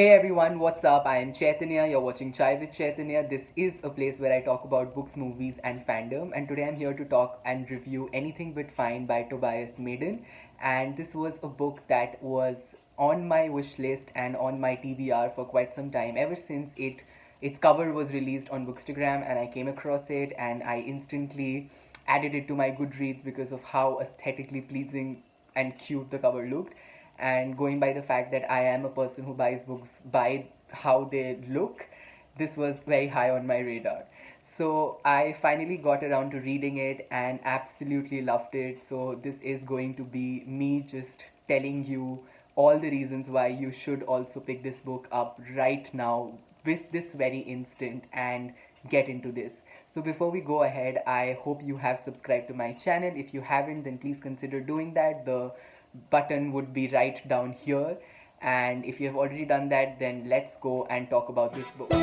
Hey everyone, what's up? I am Chaitanya. You're watching Chai with Chaitanya. This is a place where I talk about books, movies, and fandom. And today I'm here to talk and review Anything But Fine by Tobias Maiden. And this was a book that was on my wish list and on my TBR for quite some time, ever since its cover was released on Bookstagram, and I came across it and I instantly added it to my Goodreads because of how aesthetically pleasing and cute the cover looked. And going by the fact that I am a person who buys books by how they look, this was very high on my radar. So I finally got around to reading it and absolutely loved it. So this is going to be me just telling you all the reasons why you should also pick this book up right now with this very instant and get into this. So before we go ahead, I hope you have subscribed to my channel. If you haven't, then please consider doing that. The button would be right down here. And if you have already done that, then let's go and talk about this book. Go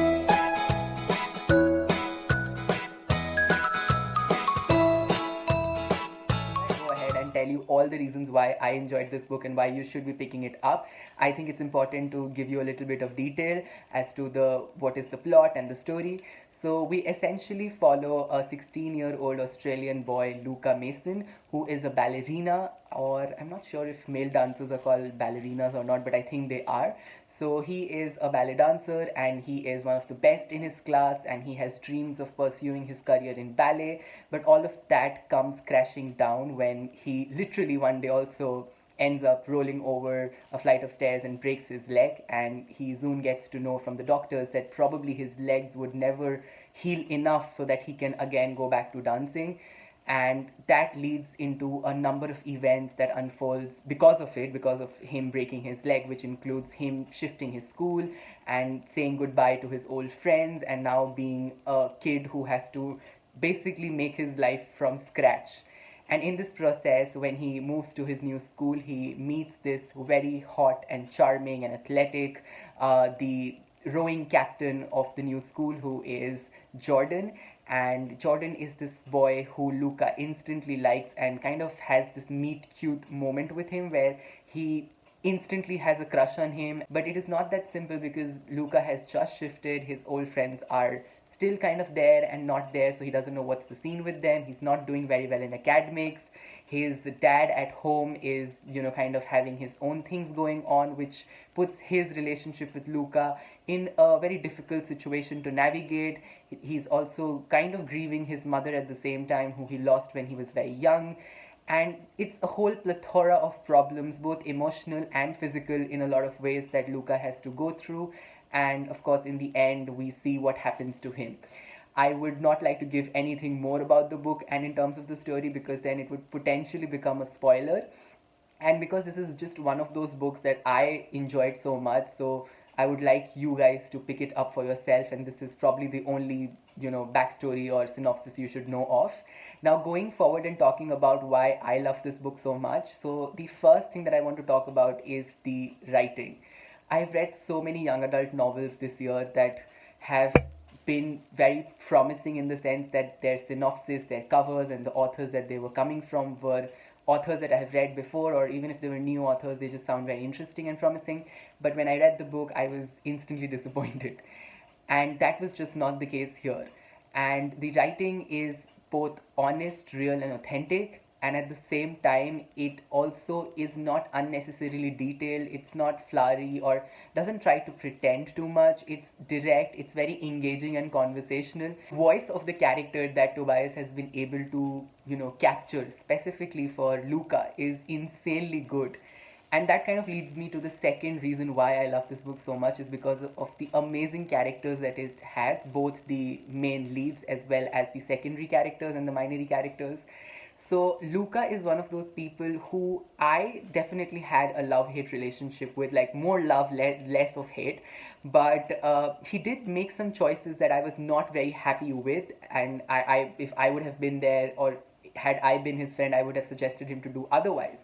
ahead and tell you all the reasons why I enjoyed this book and why you should be picking it up. I think it's important to give you a little bit of detail as to the what is the plot and the story. So we essentially follow a 16-year-old Australian boy, Luca Mason, who is a ballerina, or I'm not sure if male dancers are called ballerinas or not, but I think they are. So he is a ballet dancer and he is one of the best in his class, and he has dreams of pursuing his career in ballet. But all of that comes crashing down when he literally one day also ends up rolling over a flight of stairs and breaks his leg, and he soon gets to know from the doctors that probably his legs would never heal enough so that he can again go back to dancing. And that leads into a number of events that unfolds because of him breaking his leg, which includes him shifting his school and saying goodbye to his old friends, and now being a kid who has to basically make his life from scratch. And in this process, when he moves to his new school, he meets this very hot and charming and athletic, the rowing captain of the new school, who is Jordan. And Jordan is this boy who Luca instantly likes and kind of has this meet cute moment with him where he instantly has a crush on him. But it is not that simple because Luca has just shifted. His old friends are still kind of there and not there, so he doesn't know what's the scene with them. He's not doing very well in academics. His dad at home is, kind of having his own things going on, which puts his relationship with Luca in a very difficult situation to navigate. He's also kind of grieving his mother at the same time, who he lost when he was very young. And it's a whole plethora of problems, both emotional and physical, in a lot of ways that Luca has to go through. And of course, in the end, we see what happens to him. I would not like to give anything more about the book and in terms of the story, because then it would potentially become a spoiler. And because this is just one of those books that I enjoyed so much, so I would like you guys to pick it up for yourself, and this is probably the only, backstory or synopsis you should know of. Now, going forward and talking about why I love this book so much, so the first thing that I want to talk about is the writing. I've read so many young adult novels this year that have been very promising in the sense that their synopsis, their covers, and the authors that they were coming from were authors that I have read before, or even if they were new authors, they just sound very interesting and promising. But when I read the book, I was instantly disappointed. And that was just not the case here. And the writing is both honest, real, and authentic, and at the same time it also is not unnecessarily detailed. It's not flowery or doesn't try to pretend too much. It's direct, it's very engaging and conversational. Voice of the character that Tobias has been able to capture specifically for Luca is insanely good. And that kind of leads me to the second reason why I love this book so much, is because of the amazing characters that it has, both the main leads as well as the secondary characters and the minority characters. So Luca is one of those people who I definitely had a love-hate relationship with, like more love, less of hate. But he did make some choices that I was not very happy with, and if I would have been there, or had I been his friend, I would have suggested him to do otherwise.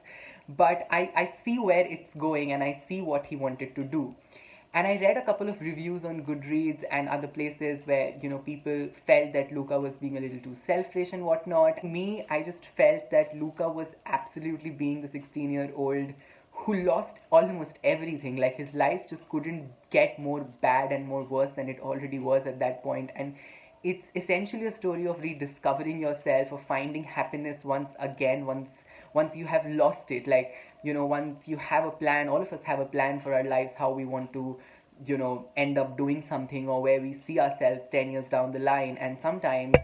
But I see where it's going and I see what he wanted to do. And I read a couple of reviews on Goodreads and other places where, people felt that Luca was being a little too selfish and whatnot. Me, I just felt that Luca was absolutely being the 16-year-old who lost almost everything. Like his life just couldn't get more bad and more worse than it already was at that point. And it's essentially a story of rediscovering yourself, of finding happiness once again, once you have lost it. Like, once you have a plan, all of us have a plan for our lives, how we want to, end up doing something, or where we see ourselves 10 years down the line. And sometimes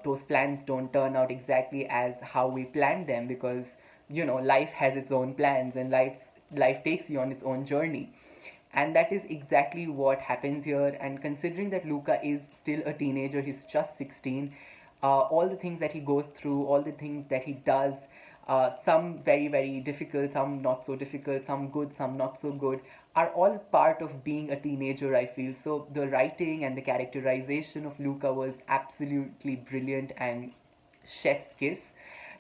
those plans don't turn out exactly as how we planned them, because life has its own plans, and life takes you on its own journey. And that is exactly what happens here. And considering that Luca is still a teenager, he's just 16, all the things that he goes through, all the things that he does, some very, very difficult, some not so difficult, some good, some not so good, are all part of being a teenager, I feel. So the writing and the characterization of Luca was absolutely brilliant and chef's kiss.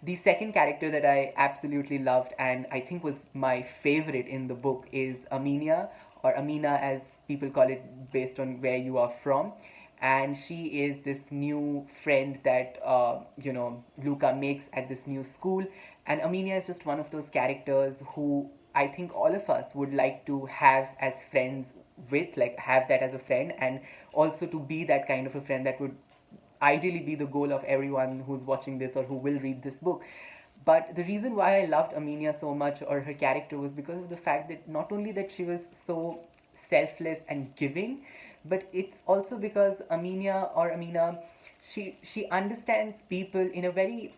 The second character that I absolutely loved and I think was my favorite in the book is Aminia, or Amina as people call it based on where you are from. And she is this new friend that Luca makes at this new school. And Aminia is just one of those characters who I think all of us would like to have as friends with, like have that as a friend, and also to be that kind of a friend that would ideally be the goal of everyone who's watching this or who will read this book. But the reason why I loved Aminia so much, or her character, was because of the fact that not only that she was so selfless and giving, but it's also because Aminia, or Amina, she understands people in a very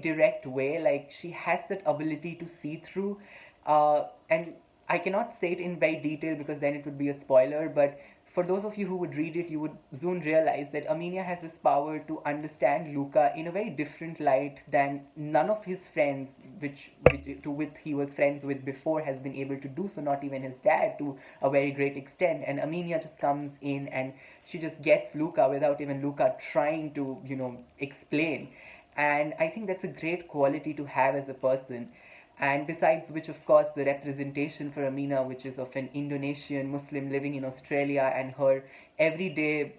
direct way. Like she has that ability to see through, and I cannot say it in very detail because then it would be a spoiler. But for those of you who would read it, you would soon realize that Aminia has this power to understand Luca in a very different light than none of his friends, with he was friends with before, has been able to do so. Not even his dad, to a very great extent. And Aminia just comes in and she just gets Luca without even Luca trying to, explain. And I think that's a great quality to have as a person. And besides which, of course, the representation for Amina, which is of an Indonesian Muslim living in Australia, and her everyday,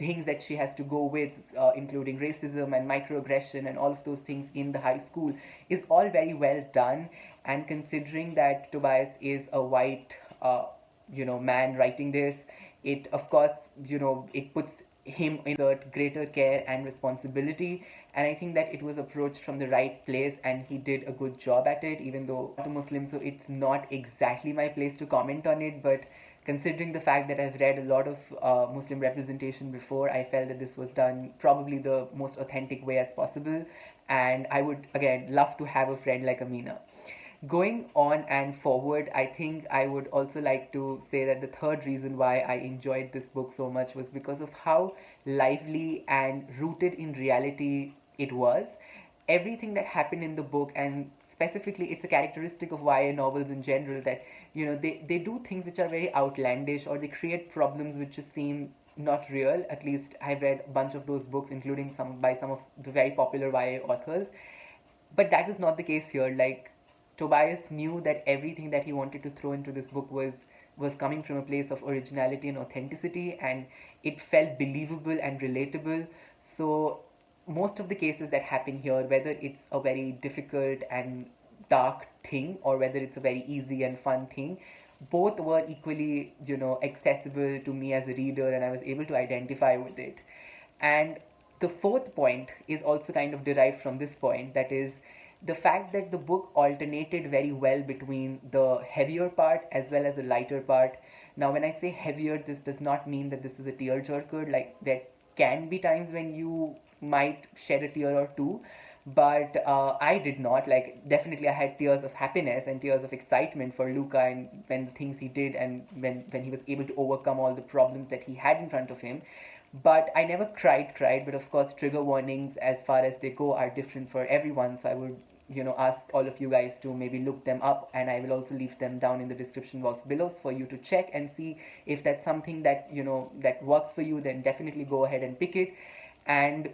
things that she has to go with, including racism and microaggression and all of those things in the high school, is all very well done. And considering that Tobias is a white, man writing this, it of course, it puts him in greater care and responsibility. And I think that it was approached from the right place and he did a good job at it, even though I'm a Muslim, so it's not exactly my place to comment on it. But considering the fact that I've read a lot of Muslim representation before, I felt that this was done probably the most authentic way as possible. And I would again love to have a friend like Amina. Going on and forward, I think I would also like to say that the third reason why I enjoyed this book so much was because of how lively and rooted in reality it was. Everything that happened in the book, and specifically, it's a characteristic of YA novels in general, that they do things which are very outlandish, or they create problems which just seem not real. At least I've read a bunch of those books, including some by some of the very popular YA authors. But that was not the case here. Like Tobias knew that everything that he wanted to throw into this book was coming from a place of originality and authenticity, and it felt believable and relatable. So most of the cases that happen here, whether it's a very difficult and dark thing or whether it's a very easy and fun thing, both were equally, accessible to me as a reader, and I was able to identify with it. And the fourth point is also kind of derived from this point, that is the fact that the book alternated very well between the heavier part as well as the lighter part. Now, when I say heavier, this does not mean that this is a tearjerker. Like, there can be times when you might shed a tear or two, but I did not. Like, definitely, I had tears of happiness and tears of excitement for Luca, and when the things he did, and when he was able to overcome all the problems that he had in front of him. But I never cried, but of course trigger warnings as far as they go are different for everyone, so I would ask all of you guys to maybe look them up, and I will also leave them down in the description box below for you to check and see if that's something that that works for you. Then definitely go ahead and pick it. And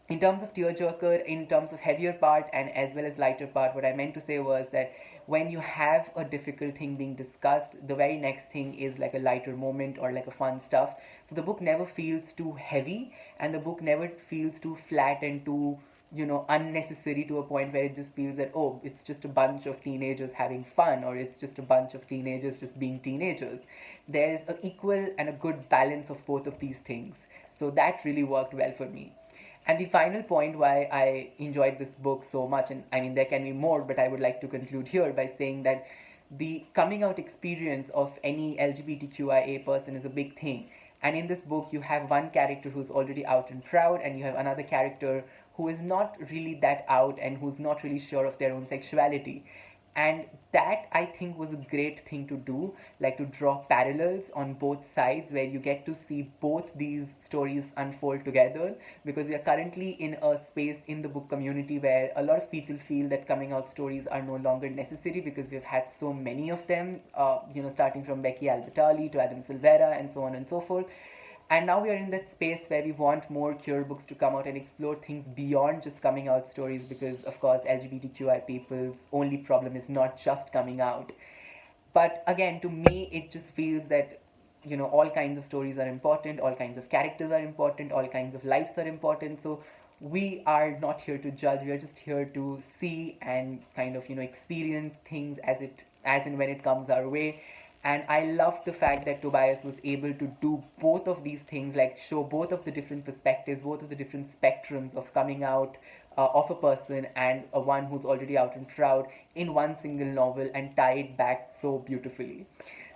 in terms of tearjerker, in terms of heavier part and as well as lighter part, what I meant to say was that when you have a difficult thing being discussed, the very next thing is like a lighter moment or like a fun stuff. So the book never feels too heavy, and the book never feels too flat and too unnecessary to a point where it just feels that, oh, it's just a bunch of teenagers having fun, or it's just a bunch of teenagers just being teenagers. There's an equal and a good balance of both of these things. So that really worked well for me. And the final point why I enjoyed this book so much, and I mean, there can be more, but I would like to conclude here by saying that the coming out experience of any LGBTQIA person is a big thing. And in this book, you have one character who's already out and proud, and you have another character who is not really that out and who's not really sure of their own sexuality. And that, I think, was a great thing to do, like to draw parallels on both sides where you get to see both these stories unfold together, because we are currently in a space in the book community where a lot of people feel that coming out stories are no longer necessary because we've had so many of them, starting from Becky Albertalli to Adam Silvera and so on and so forth. And now we are in that space where we want more queer books to come out and explore things beyond just coming out stories, because of course LGBTQI people's only problem is not just coming out. But again, to me it just feels that all kinds of stories are important, all kinds of characters are important, all kinds of lives are important. So we are not here to judge, we are just here to see and kind of experience things as and when it comes our way. And I love the fact that Tobias was able to do both of these things, like show both of the different perspectives, both of the different spectrums of coming out of a person and a one who's already out and proud in one single novel, and tie it back so beautifully.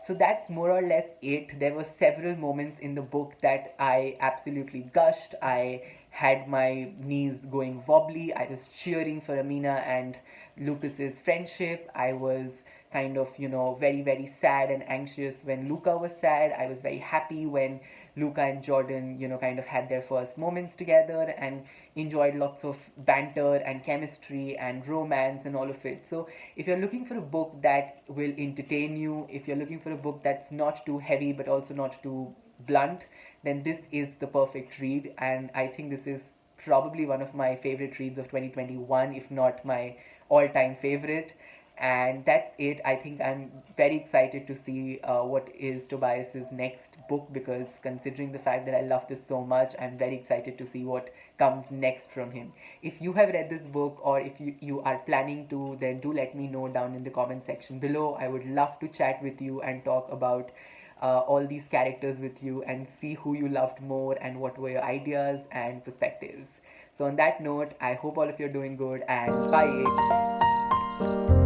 So that's more or less it. There were several moments in the book that I absolutely gushed. I had my knees going wobbly. I was cheering for Amina and Lucas's friendship. I was kind of, very, very sad and anxious when Luca was sad. I was very happy when Luca and Jordan, kind of had their first moments together, and enjoyed lots of banter and chemistry and romance and all of it. So, if you're looking for a book that will entertain you, if you're looking for a book that's not too heavy but also not too blunt, then this is the perfect read. And I think this is probably one of my favorite reads of 2021, if not my all time favorite. And that's it. I think I'm very excited to see what is Tobias's next book, because considering the fact that I love this so much, I'm very excited to see what comes next from him. If you have read this book, or if you are planning to, then do let me know down in the comment section below. I would love to chat with you and talk about all these characters with you and see who you loved more and what were your ideas and perspectives. So on that note, I hope all of you are doing good, and bye.